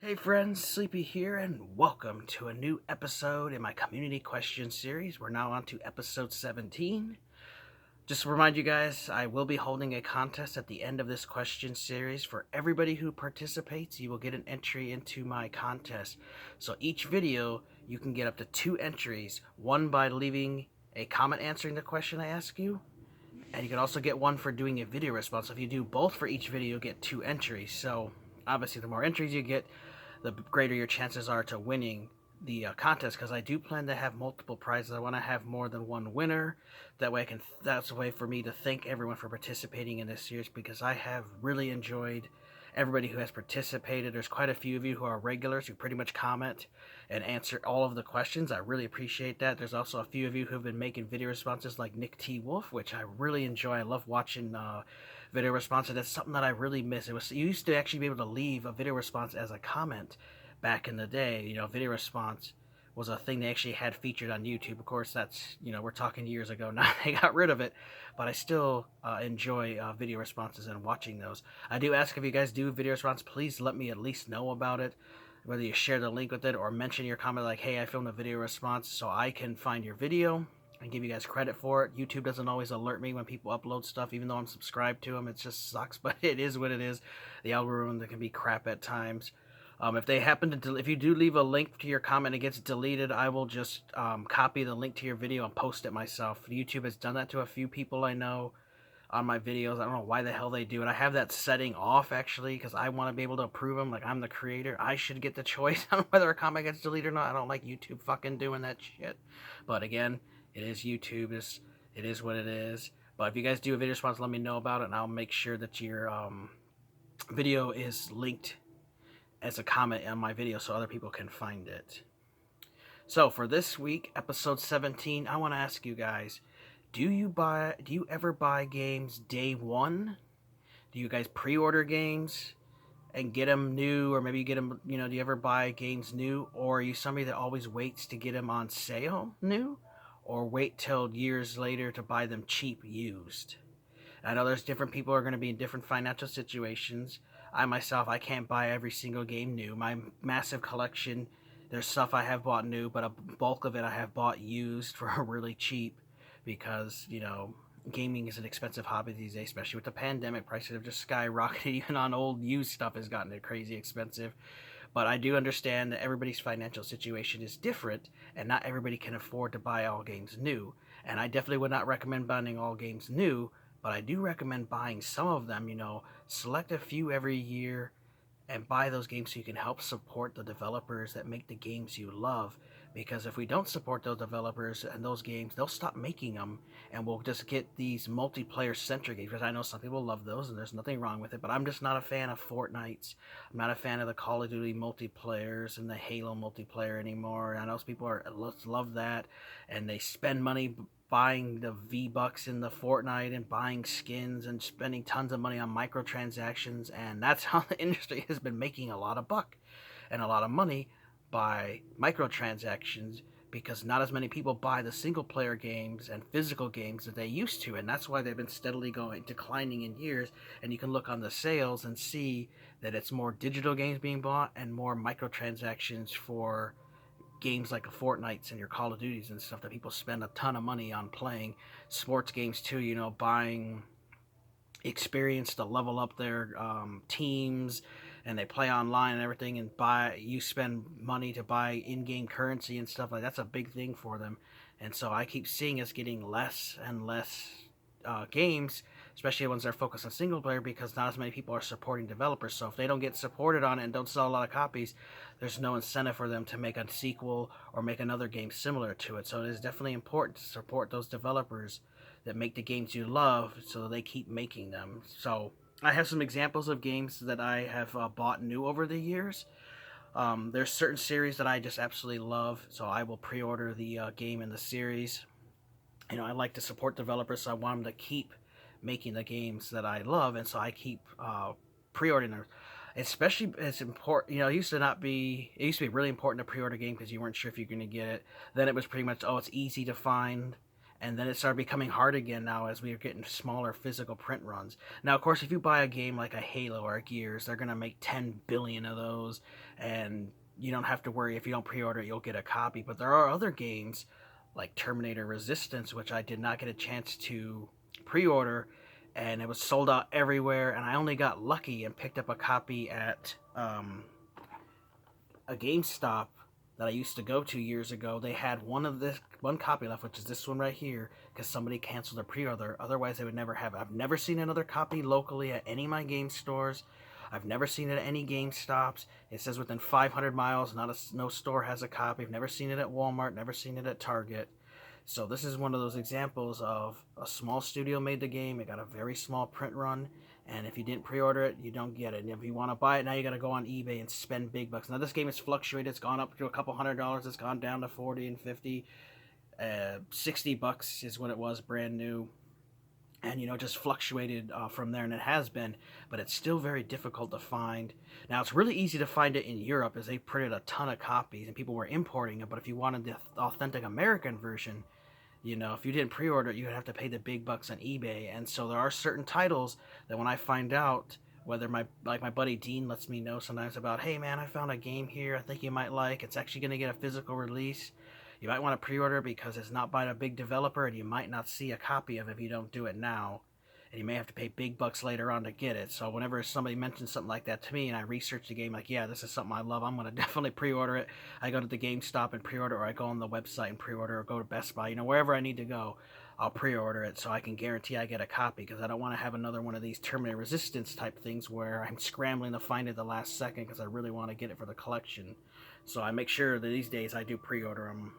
Hey friends, Sleepy here, and welcome to a new episode in my community question series. We're now on to episode 17. Just to remind you guys, I will be holding a contest at the end of this question series. For everybody who participates, you will get an entry into my contest. So each video, you can get up to 2 entries. One by leaving a comment answering the question I ask you, and you can also get one for doing a video response. So if you do both for each video, you'll get 2 entries. So obviously the more entries you get, the greater your chances are to winning the contest, because I do plan to have multiple prizes. I want to have more than one winner. That way that's a way for me to thank everyone for participating in this series, because I have really enjoyed everybody who has participated. There's quite a few of you who are regulars who pretty much comment and answer all of the questions. I really appreciate that. There's also a few of you who have been making video responses, like Nick T. Wolf, which I really enjoy. I love watching video responses. That's something that I really miss. You used to actually be able to leave a video response as a comment back in the day. Video response was a thing they actually had featured on YouTube. Of course, that's, we're talking years ago now. They got rid of it, but I still enjoy video responses and watching those. I do ask, if you guys do video response, please let me at least know about it, whether you share the link with it or mention your comment like, hey, I filmed a video response, so I can find your video and give you guys credit for it. YouTube doesn't always alert me when people upload stuff, even though I'm subscribed to them. It just sucks, but it is what it is. The algorithm that can be crap at times. If they happen to, if you do leave a link to your comment and it gets deleted, I will just copy the link to your video and post it myself. YouTube has done that to a few people I know on my videos. I don't know why the hell they do it. I have that setting off, actually, because I want to be able to approve them. Like, I'm the creator. I should get the choice on whether a comment gets deleted or not. I don't like YouTube fucking doing that shit. But again, it is YouTube. It is what it is. But if you guys do a video response, let me know about it, and I'll make sure that your video is linked as a comment on my video so other people can find it. So for this week, episode 17, I want to ask you guys, do you ever buy games day one? Do you guys pre-order games and get them new, or maybe you get them, do you ever buy games new, or are you somebody that always waits to get them on sale new, or wait till years later to buy them cheap used? I know there's different people who are going to be in different financial situations. I myself, I can't buy every single game new. My massive collection, there's stuff I have bought new, but a bulk of it I have bought used for really cheap, because, gaming is an expensive hobby these days, especially with the pandemic. Prices have just skyrocketed. Even on old used stuff has gotten crazy expensive. But I do understand that everybody's financial situation is different, and not everybody can afford to buy all games new. And I definitely would not recommend buying all games new, but I do recommend buying some of them. Select a few every year and buy those games so you can help support the developers that make the games you love. Because if we don't support those developers and those games, they'll stop making them, and we'll just get these multiplayer-centric games. Because I know some people love those, and there's nothing wrong with it, but I'm just not a fan of Fortnites. I'm not a fan of the Call of Duty multiplayers and the Halo multiplayer anymore. I know people love that, and they spend money buying the V-Bucks in the Fortnite and buying skins and spending tons of money on microtransactions, and that's how the industry has been making a lot of buck and a lot of money by microtransactions, because not as many people buy the single-player games and physical games that they used to, and that's why they've been steadily declining in years. And you can look on the sales and see that it's more digital games being bought and more microtransactions for games like Fortnites and your Call of Duties and stuff that people spend a ton of money on playing. Sports games too, buying experience to level up their teams, and they play online and everything, and you spend money to buy in-game currency and stuff like that's a big thing for them. And so I keep seeing us getting less and less games, especially ones that are focused on single player, because not as many people are supporting developers. So if they don't get supported on it and don't sell a lot of copies, there's no incentive for them to make a sequel or make another game similar to it. So it is definitely important to support those developers that make the games you love, so they keep making them. So I have some examples of games that I have bought new over the years. There's certain series that I just absolutely love, so I will pre-order the game in the series. I like to support developers, so I want them to keep making the games that I love, and so I keep pre-ordering them. Especially, it's important. It used to be really important to pre-order a game because you weren't sure if you're going to get it. Then it was pretty much, it's easy to find, And then it started becoming hard again now as we were getting smaller physical print runs. Now, of course, if you buy a game like a Halo or a Gears, they're going to make 10 billion of those, and you don't have to worry if you don't pre-order it, you'll get a copy. But there are other games like Terminator Resistance, which I did not get a chance to pre-order, and it was sold out everywhere, and I only got lucky and picked up a copy at a GameStop that I used to go to years ago. They had one copy left, which is this one right here, because somebody canceled their pre-order. Otherwise, they would never have it. I've never seen another copy locally at any of my game stores. I've never seen it at any GameStops. It says within 500 miles, no store has a copy. I've never seen it at Walmart, never seen it at Target. So this is one of those examples of a small studio made the game. It got a very small print run, and if you didn't pre-order it, you don't get it. And if you want to buy it now, you got to go on eBay and spend big bucks. Now this game has fluctuated. It's gone up to a couple $100. It's gone down to 40 and 50. $60 is what it was brand new, and just fluctuated from there, and it has been, but it's still very difficult to find. Now it's really easy to find it in Europe, as they printed a ton of copies and people were importing it. But if you wanted the authentic American version, if you didn't pre-order it, you would have to pay the big bucks on eBay. And so there are certain titles that when I find out, whether my buddy Dean lets me know sometimes about, hey man, I found a game here I think you might like. It's actually going to get a physical release. You might want to pre-order because it's not by a big developer, and you might not see a copy of it if you don't do it now. And you may have to pay big bucks later on to get it. So whenever somebody mentions something like that to me and I research the game, like, yeah, this is something I love, I'm going to definitely pre-order it. I go to the GameStop and pre-order, or I go on the website and pre-order, or go to Best Buy. Wherever I need to go, I'll pre-order it so I can guarantee I get a copy, because I don't want to have another one of these Terminator Resistance type things where I'm scrambling to find it the last second because I really want to get it for the collection. So I make sure that these days I do pre-order them.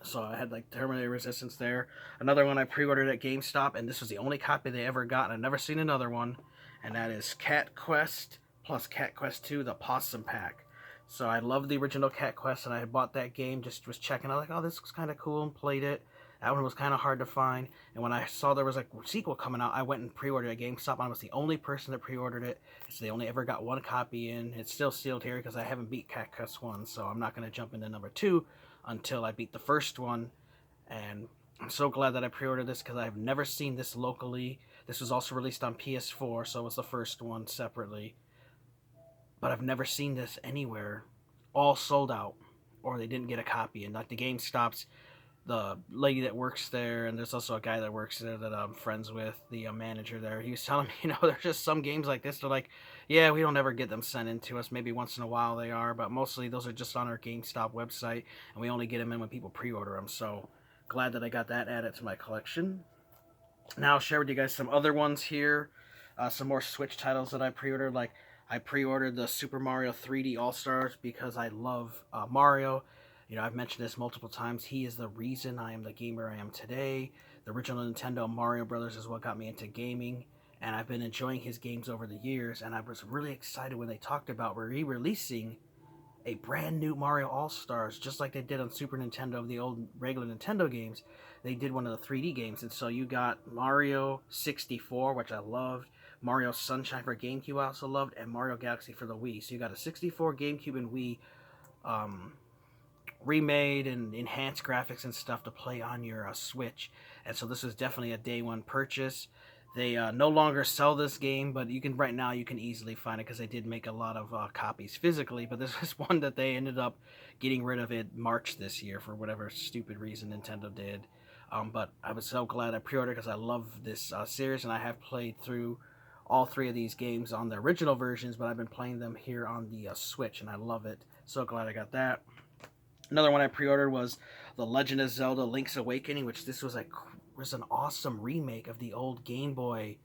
So I had like Terminator Resistance there. Another one I pre-ordered at GameStop, and this was the only copy they ever got, and I've never seen another one. And that is Cat Quest plus Cat Quest 2, the Possum Pack. So I love the original Cat Quest, and I had bought that game, just was checking. I was like, oh, this was kind of cool, and played it. That one was kind of hard to find. And when I saw there was a sequel coming out, I went and pre-ordered at GameStop. I was the only person that pre-ordered it. So they only ever got one copy in. It's still sealed here because I haven't beat Cat Quest 1, so I'm not going to jump into number 2 until I beat the first one. And I'm so glad that I pre-ordered this because I've never seen this locally. This was also released on PS4, so it was the first one separately. But I've never seen this anywhere. All sold out, or they didn't get a copy. And like the GameStops, the lady that works there, and there's also a guy that works there that I'm friends with, the manager there, he was telling me, there's just some games like this, they're like, yeah, we don't ever get them sent in to us. Maybe once in a while they are, but mostly those are just on our GameStop website, and we only get them in when people pre-order them. So glad that I got that added to my collection. Now I'll share with you guys some other ones here, some more Switch titles that I pre-ordered. Like I pre-ordered the Super Mario 3D AllStars because I love Mario. I've mentioned this multiple times. He is the reason I am the gamer I am today. The original Nintendo Mario Brothers is what got me into gaming, and I've been enjoying his games over the years, and I was really excited when they talked about re-releasing a brand new Mario All-Stars, just like they did on Super Nintendo of the old regular Nintendo games. They did one of the 3D games, and so you got Mario 64, which I loved, Mario Sunshine for GameCube I also loved, and Mario Galaxy for the Wii. So you got a 64, GameCube, and Wii remade and enhanced graphics and stuff to play on your Switch. And so this was definitely a day one purchase. They no longer sell this game, but right now you can easily find it because they did make a lot of copies physically. But this was one that they ended up getting rid of in March this year for whatever stupid reason Nintendo did. But I was so glad I pre-ordered because I love this series, and I have played through all 3 of these games on the original versions, but I've been playing them here on the Switch, and I love it. So glad I got that. Another one I pre-ordered was The Legend of Zelda Link's Awakening, which this was an awesome remake of the old Game Boy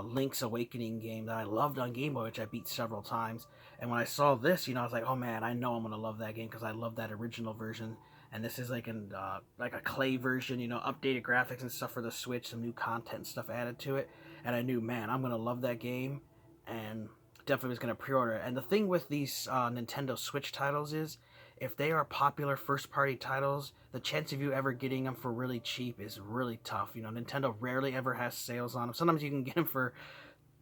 Link's Awakening game that I loved on Game Boy, which I beat several times. And when I saw this, I was like, oh man, I know I'm going to love that game because I love that original version. And this is like a clay version, updated graphics and stuff for the Switch, some new content and stuff added to it. And I knew, man, I'm going to love that game, and definitely was going to pre-order it. And the thing with these Nintendo Switch titles is, if they are popular first-party titles, the chance of you ever getting them for really cheap is really tough. Nintendo rarely ever has sales on them. Sometimes you can get them for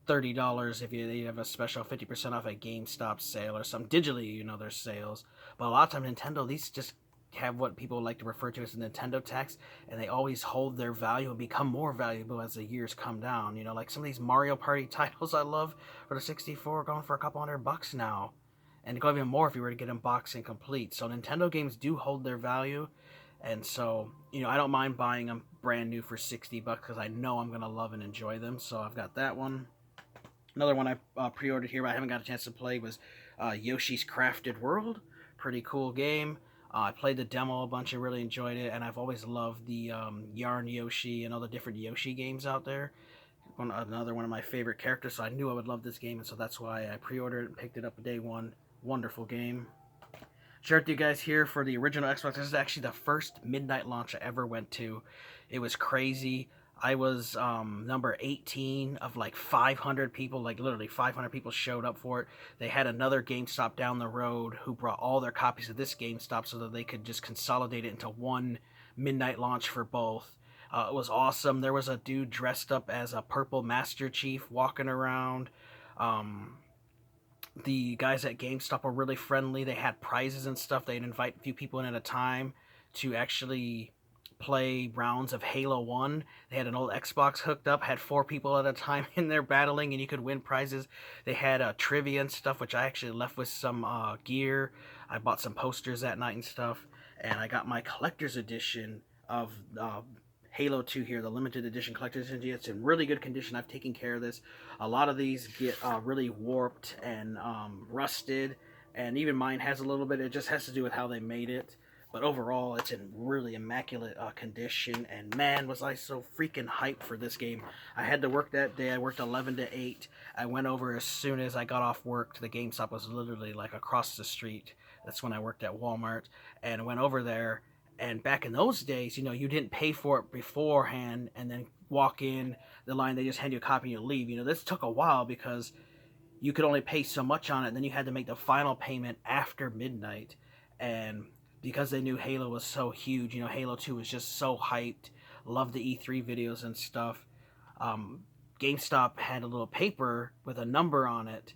$30 if you have a special 50% off at GameStop sale or some digitally, there's sales. But a lot of times Nintendo, these just have what people like to refer to as the Nintendo tax, and they always hold their value and become more valuable as the years come down. You know, like some of these Mario Party titles I love for the 64 going for a couple $100 now, and go even more if you were to get them boxed and complete. So Nintendo games do hold their value, and so you know I don't mind buying them brand new for $60 because I know I'm gonna love and enjoy them. So I've got that one. Another one I pre-ordered here, but I haven't got a chance to play, was Yoshi's Crafted World. Pretty cool game. I played the demo a bunch and really enjoyed it, and I've always loved the Yarn Yoshi and all the different Yoshi games out there. Another one of my favorite characters, so I knew I would love this game, and so that's why I pre-ordered it and picked it up day one. Wonderful game. Share with you guys here for the original Xbox. This is actually the first midnight launch I ever went to. It was crazy. I was number 18 of like 500 people, like literally 500 people showed up for it. They had another GameStop down the road who brought all their copies of this GameStop so that they could just consolidate it into one midnight launch for both. It was awesome. There was a dude dressed up as a purple Master Chief walking around. The guys at GameStop were really friendly. They had prizes and stuff. They'd invite a few people in at a time to actually play rounds of Halo 1. They had an old Xbox hooked up, had 4 people at a time in there battling, and you could win prizes. They had trivia and stuff, which I actually left with some gear. I bought some posters that night and stuff, and I got my collector's edition of Halo 2 here, the limited edition collector's edition. It's in really good condition. I've taken care of this. A lot of these get really warped and rusted, and even mine has a little bit. It just has to do with how they made it. But overall, it's in really immaculate condition, and man, was I so freaking hyped for this game. I had to work that day. I worked 11 to 8. I went over as soon as I got off work. The GameStop was literally like across the street. That's when I worked at Walmart, and I went over there. And back in those days, you know, you didn't pay for it beforehand and then walk in the line. They just hand you a copy and you leave. You know, this took a while because you could only pay so much on it, and then you had to make the final payment after midnight. And because they knew Halo was so huge, you know, Halo 2 was just so hyped. Loved the E3 videos and stuff. GameStop had a little paper with a number on it,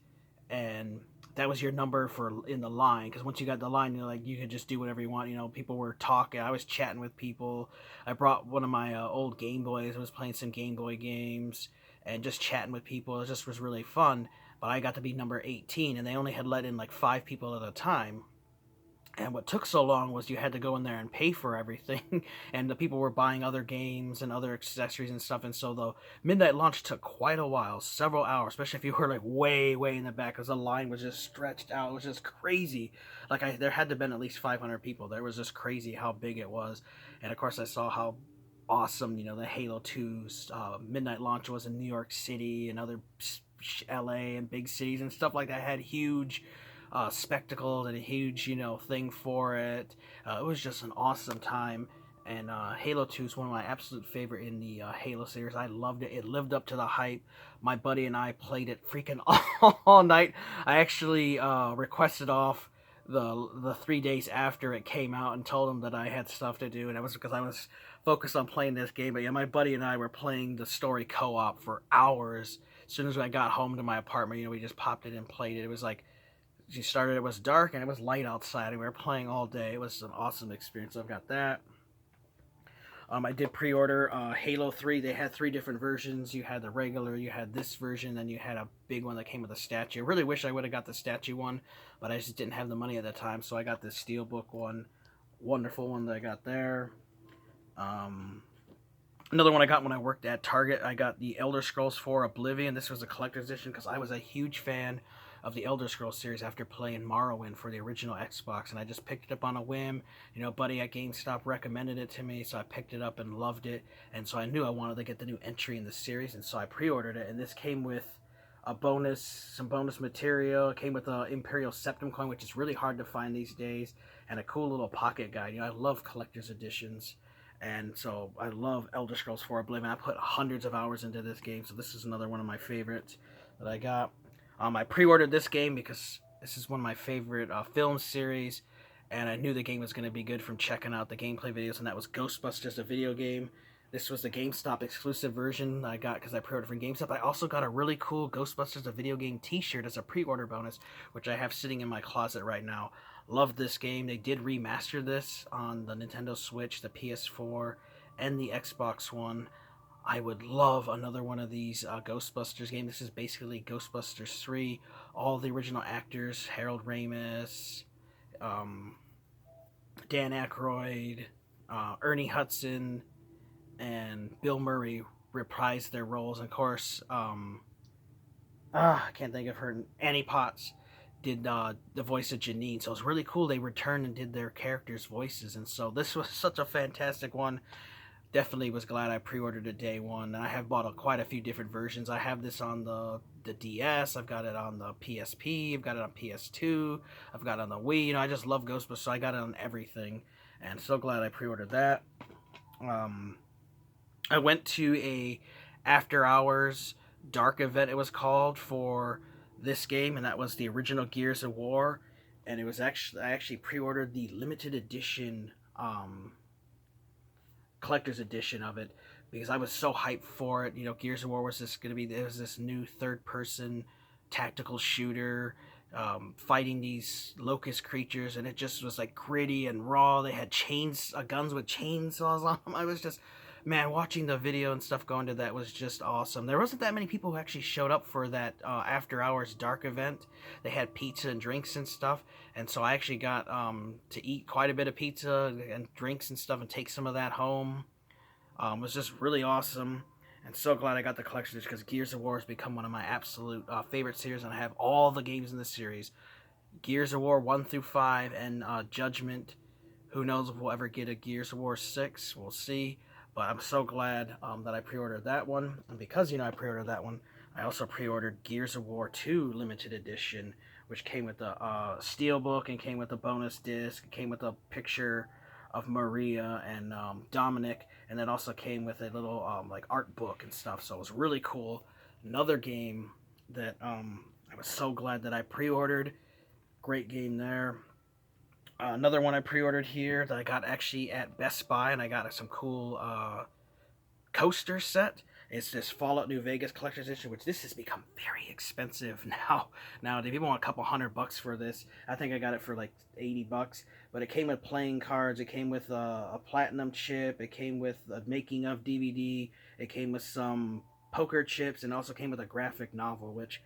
and that was your number for in the line. Because once you got the line, you know, like you could just do whatever you want. You know, people were talking. I was chatting with people. I brought one of my old Game Boys. I was playing some Game Boy games and just chatting with people. It just was really fun. But I got to be number 18, and they only had let in like 5 people at a time. And what took so long was you had to go in there and pay for everything, and the people were buying other games and other accessories and stuff, and so the midnight launch took quite a while, several hours, especially if you were like way in the back, because the line was just stretched out. It was just crazy. Like there had to have been at least 500 people. There was just crazy how big it was. And of course I saw how awesome, you know, the Halo 2's midnight launch was in New York City and other LA and big cities and stuff like that. Had huge spectacles and a huge, you know, thing for it. It was just an awesome time, and Halo 2 is one of my absolute favorite in the Halo series. I loved it. It lived up to the hype. My buddy and I played it freaking all night. I actually requested off the 3 days after it came out and told him that I had stuff to do, and it was because I was focused on playing this game. But yeah, my buddy and I were playing the story co-op for hours. As soon as I got home to my apartment, you know, we just popped it and played it. It was like, she started, it was dark and it was light outside, and we were playing all day. It was an awesome experience. I've got that. I did pre-order Halo 3. They had 3 different versions. You had the regular, you had this version, then you had a big one that came with a statue. I really wish I would have got the statue one, but I just didn't have the money at the time, so I got this Steelbook one. Wonderful one that I got there. Another one I got when I worked at Target, I got the Elder Scrolls 4 Oblivion. This was a collector's edition because I was a huge fan of the Elder Scrolls series after playing Morrowind for the original Xbox, and I just picked it up on a whim. You know, buddy at GameStop recommended it to me, so I picked it up and loved it, and so I knew I wanted to get the new entry in the series, and so I pre-ordered it, and this came with a bonus, some bonus material. It came with the Imperial Septum coin, which is really hard to find these days, and a cool little pocket guide. You know, I love collector's editions, and so I love Elder Scrolls 4 Oblivion. I put hundreds of hours into this game, so this is another one of my favorites that I got. I pre-ordered this game because this is one of my favorite film series, and I knew the game was going to be good from checking out the gameplay videos, and that was Ghostbusters, the video game. This was the GameStop exclusive version I got because I pre-ordered from GameStop. I also got a really cool Ghostbusters a video game t-shirt as a pre-order bonus, which I have sitting in my closet right now. Love this game. They did remaster this on the Nintendo Switch, the PS4, and the Xbox One. I would love another one of these Ghostbusters games. This is basically Ghostbusters 3. All the original actors, Harold Ramis, um, Dan Aykroyd, Ernie Hudson, and Bill Murray reprised their roles. And of course, I can't think of her. Annie Potts did the voice of Janine, so it was really cool. They returned and did their characters' voices, and so this was such a fantastic one. Definitely was glad I pre-ordered it day one. And I have bought quite a few different versions. I have this on the DS. I've got it on the PSP. I've got it on PS2. I've got it on the Wii. You know, I just love Ghostbusters, so I got it on everything. And so glad I pre-ordered that. I went to a after hours dark event, it was called, for this game, and that was the original Gears of War. And it was actually, I actually pre-ordered the limited edition collector's edition of it because I was so hyped for it. You know, Gears of War was this new third person tactical shooter, fighting these locust creatures, and it just was like gritty and raw. They had guns with chainsaws on them. I was just, man, watching the video and stuff going to that was just awesome. There wasn't that many people who actually showed up for that after hours dark event. They had pizza and drinks and stuff, and so I actually got to eat quite a bit of pizza and drinks and stuff and take some of that home. It was just really awesome, and so glad I got the collection because Gears of War has become one of my absolute favorite series, and I have all the games in the series. Gears of War 1 through 5 and Judgment. Who knows if we'll ever get a Gears of War 6, we'll see. But I'm so glad that I pre-ordered that one. And because, you know, I pre-ordered that one, I also pre-ordered Gears of War 2 Limited Edition, which came with the steelbook and came with a bonus disc. It came with a picture of Maria and Dominic, and then also came with a little like art book and stuff. So it was really cool. Another game that I was so glad that I pre-ordered. Great game there. Another one I pre-ordered here that I got actually at Best Buy, and I got some cool coaster set. It's this Fallout New Vegas collector's edition, which this has become very expensive now. Now, if people want a couple $100 for this, I think I got it for like $80. But it came with playing cards. It came with a platinum chip. It came with a making of DVD. It came with some poker chips, and also came with a graphic novel, which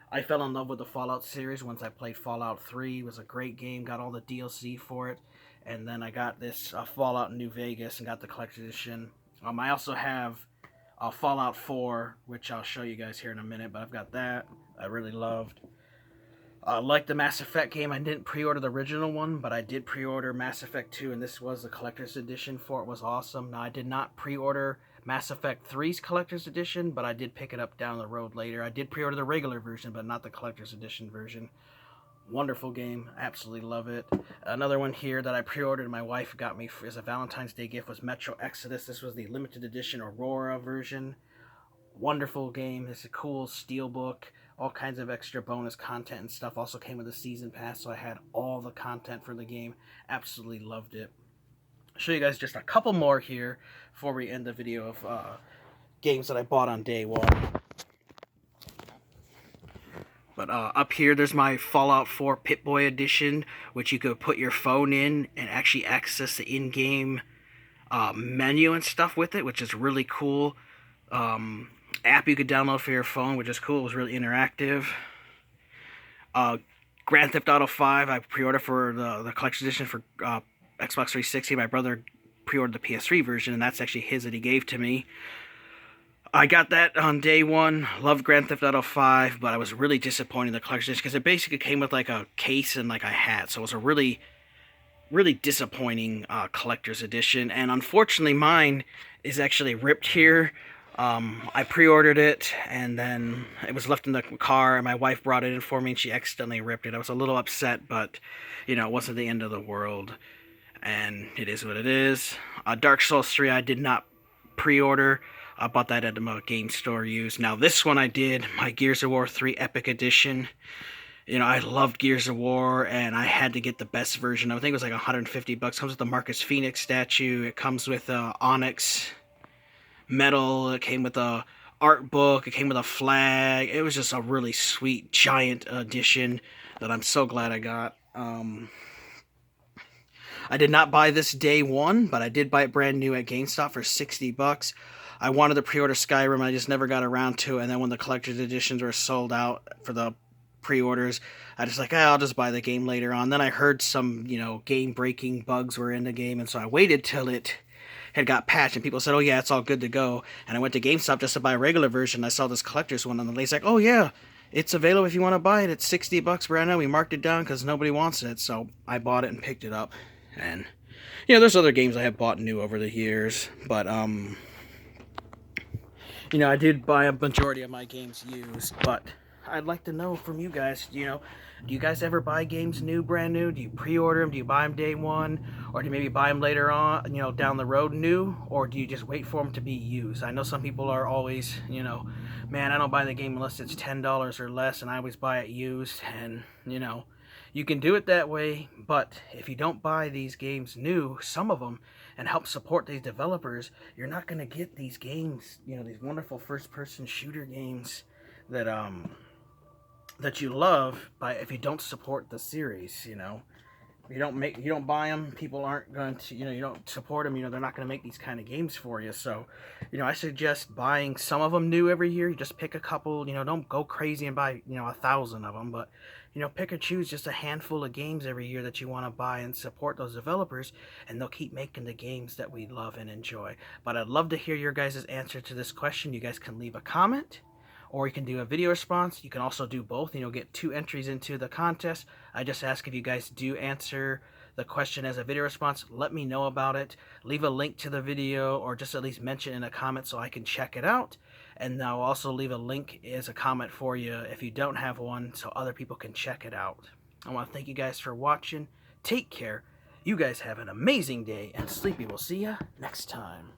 I fell in love with the Fallout series once I played Fallout 3. It was a great game, got all the DLC for it. And then I got this Fallout New Vegas and got the collector's edition. I also have Fallout 4, which I'll show you guys here in a minute, but I've got that. I really loved. Like the Mass Effect game, I didn't pre-order the original one, but I did pre-order Mass Effect 2, and this was the collector's edition for it. Was awesome. Now, I did not pre-order Mass Effect 3's collector's edition, but I did pick it up down the road later. I did pre-order the regular version, but not the collector's edition version. Wonderful game. Absolutely love it. Another one here that I pre-ordered, my wife got me as a Valentine's Day gift, was Metro Exodus. This was the limited edition Aurora version. Wonderful game. It's a cool steelbook. All kinds of extra bonus content and stuff. Also came with a season pass, so I had all the content for the game. Absolutely loved it. I'll show you guys just a couple more here before we end the video of games that I bought on day one. But up here, there's my Fallout 4 Pip-Boy edition, which you could put your phone in and actually access the in-game menu and stuff with it, which is really cool. App you could download for your phone, which is cool. It was really interactive. Grand Theft Auto 5, I pre-ordered for the collection edition for Xbox 360. My brother pre-ordered the PS3 version, and that's actually his that he gave to me. I got that on day one. Loved Grand Theft Auto 5, but I was really disappointed in the collection edition because it basically came with like a case and like a hat. So it was a really, really disappointing collector's edition. And unfortunately, mine is actually ripped here. I pre-ordered it, and then it was left in the car, and my wife brought it in for me, and she accidentally ripped it. I was a little upset, but, you know, it wasn't the end of the world, and it is what it is. Dark Souls 3, I did not pre-order. I bought that at the game store used. Now, this one I did, my Gears of War 3 Epic Edition. You know, I loved Gears of War, and I had to get the best version. I think it was like $150. Comes with the Marcus Phoenix statue. It comes with Onyx. metal. It came with a art book. It came with a flag. It was just a really sweet giant edition that I'm so glad I got. I did not buy this day one, but I did buy it brand new at GameStop for $60. I wanted to pre-order Skyrim, I just never got around to it. And then when the collector's editions were sold out for the pre-orders, I just like, I'll just buy the game later on. Then I heard some, game-breaking bugs were in the game, and so I waited till it had got patched, and people said, "Oh yeah, it's all good to go." And I went to GameStop just to buy a regular version. I saw this collector's one, and the lady's like, "Oh yeah, it's available if you want to buy it. It's $60 brand new. We marked it down because nobody wants it." So I bought it and picked it up. And there's other games I have bought new over the years, but I did buy a majority of my games used. But I'd like to know from you guys, do you guys ever buy games new, brand new? Do you pre-order them? Do you buy them day one? Or do you maybe buy them later on, down the road new? Or do you just wait for them to be used? I know some people are always, man, I don't buy the game unless it's $10 or less, and I always buy it used. And, you can do it that way, but if you don't buy these games new, some of them, and help support these developers, you're not going to get these games, these wonderful first-person shooter games that that you love if you don't support the series. You don't buy them, people aren't going to, you don't support them, they're not going to make these kind of games for you. So, I suggest buying some of them new every year. You just pick a couple, don't go crazy and buy, 1,000 of them, but, pick or choose just a handful of games every year that you want to buy and support those developers, and they'll keep making the games that we love and enjoy. But I'd love to hear your guys' answer to this question. You guys can leave a comment, or you can do a video response. You can also do both, get 2 entries into the contest. I just ask if you guys do answer the question as a video response, let me know about it. Leave a link to the video, or just at least mention in a comment so I can check it out. And I'll also leave a link as a comment for you if you don't have one, so other people can check it out. I want to thank you guys for watching. Take care. You guys have an amazing day, and Sleepy will see you next time.